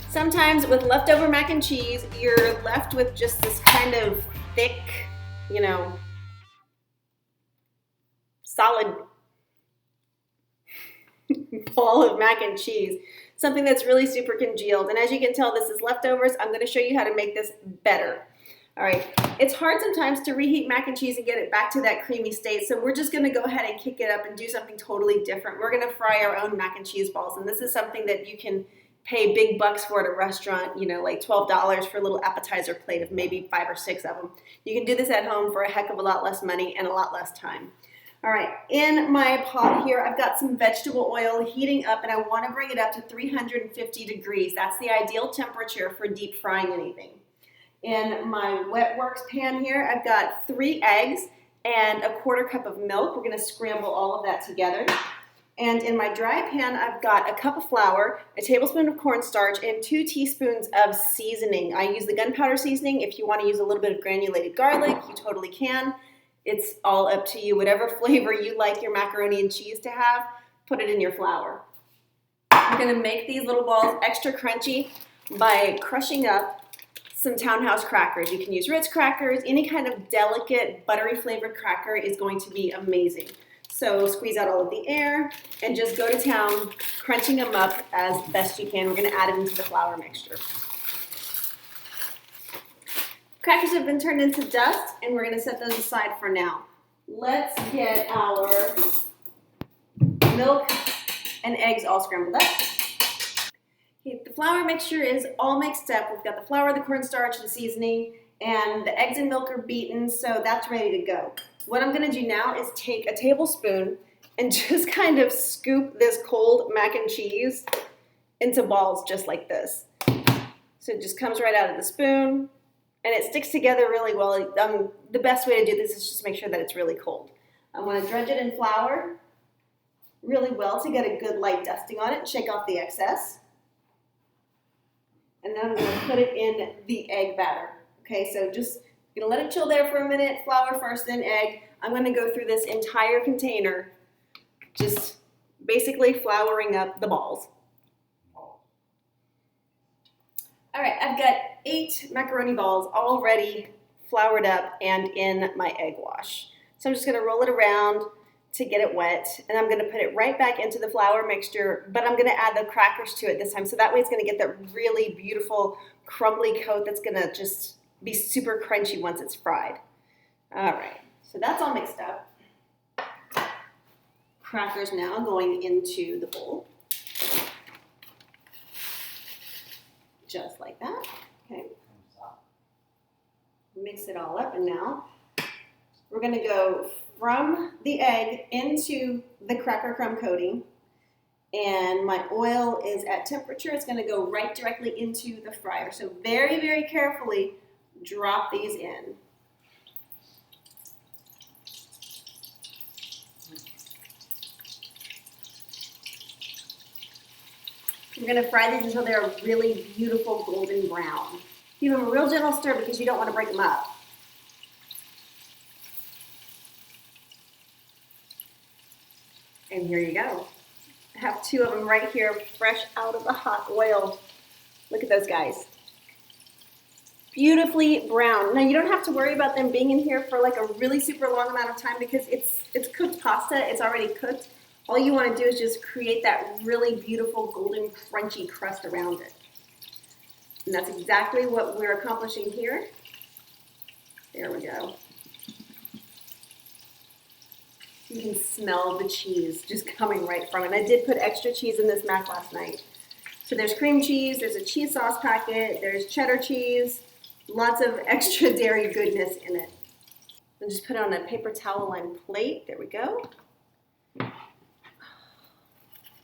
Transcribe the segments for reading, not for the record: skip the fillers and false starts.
Sometimes with leftover mac and cheese, you're left with just this kind of thick, you know, solid ball of mac and cheese. Something that's really super congealed. And as you can tell, this is leftovers. I'm gonna show you how to make this better. All right, it's hard sometimes to reheat mac and cheese and get it back to that creamy state, so we're just gonna go ahead and kick it up and do something totally different. We're gonna fry our own mac and cheese balls, and this is something that you can pay big bucks for at a restaurant, you know, like $12 for a little appetizer plate of maybe 5 or 6 of them. You can do this at home for a heck of a lot less money and a lot less time. All right, in my pot here, I've got some vegetable oil heating up, and I wanna bring it up to 350 degrees. That's the ideal temperature for deep frying anything. In my wet works pan here, I've got 3 eggs and a 1/4 cup of milk. We're gonna scramble all of that together. And in my dry pan, I've got a cup of flour, a tablespoon of cornstarch, and 2 teaspoons of seasoning. I use the gunpowder seasoning. If you wanna use a little bit of granulated garlic, you totally can. It's all up to you. Whatever flavor you like your macaroni and cheese to have, put it in your flour. I'm gonna make these little balls extra crunchy by crushing up some Townhouse crackers. You can use Ritz crackers. Any kind of delicate, buttery flavored cracker is going to be amazing. So squeeze out all of the air and just go to town, crunching them up as best you can. We're gonna add them into the flour mixture. Crackers have been turned into dust, and we're gonna set those aside for now. Let's get our milk and eggs all scrambled up. Okay, the flour mixture is all mixed up. We've got the flour, the cornstarch, the seasoning, and the eggs and milk are beaten, so that's ready to go. What I'm gonna do now is take a tablespoon and just kind of scoop this cold mac and cheese into balls just like this. So it just comes right out of the spoon, and it sticks together really well. The best way to do this is just make sure that it's really cold. I'm gonna dredge it in flour really well to get a good light dusting on it and shake off the excess. And then I'm gonna put it in the egg batter. Okay, so just gonna let it chill there for a minute, flour first, then egg. I'm gonna go through this entire container, just basically flouring up the balls. All right, I've got 8 macaroni balls already floured up and in my egg wash. So I'm just gonna roll it around to get it wet, and I'm gonna put it right back into the flour mixture, but I'm gonna add the crackers to it this time, so that way it's gonna get that really beautiful crumbly coat that's gonna just be super crunchy once it's fried. All right, so that's all mixed up. Crackers now going into the bowl. Just like that, okay. Mix it all up, and now we're gonna go from the egg into the cracker crumb coating, and my oil is at temperature. It's gonna go right directly into the fryer. So very, very carefully drop these in. We're gonna fry these until they're really beautiful golden brown. Give them a real gentle stir because you don't wanna break them up. And here you go. I have 2 of them right here, fresh out of the hot oil. Look at those guys. Beautifully brown. Now you don't have to worry about them being in here for like a really super long amount of time because it's cooked pasta, it's already cooked. All you want to do is just create that really beautiful golden crunchy crust around it. And that's exactly what we're accomplishing here. There we go. You can smell the cheese just coming right from it. And I did put extra cheese in this mac last night. So there's cream cheese, there's a cheese sauce packet, there's cheddar cheese, lots of extra dairy goodness in it. And just put it on a paper towel lined plate. There we go. Okay.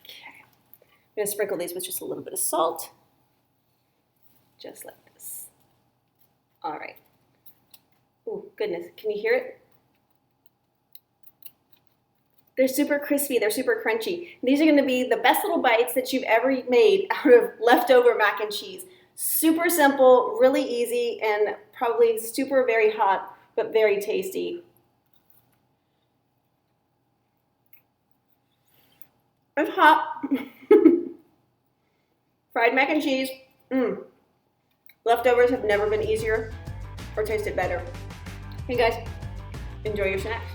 I'm gonna sprinkle these with just a little bit of salt. Just like this. All right. Oh, goodness, can you hear it? They're super crispy, they're super crunchy. These are gonna be the best little bites that you've ever made out of leftover mac and cheese. Super simple, really easy, and probably super very hot, but very tasty. It's hot. Fried mac and cheese, Mmm. Leftovers have never been easier or tasted better. Hey guys, enjoy your snacks.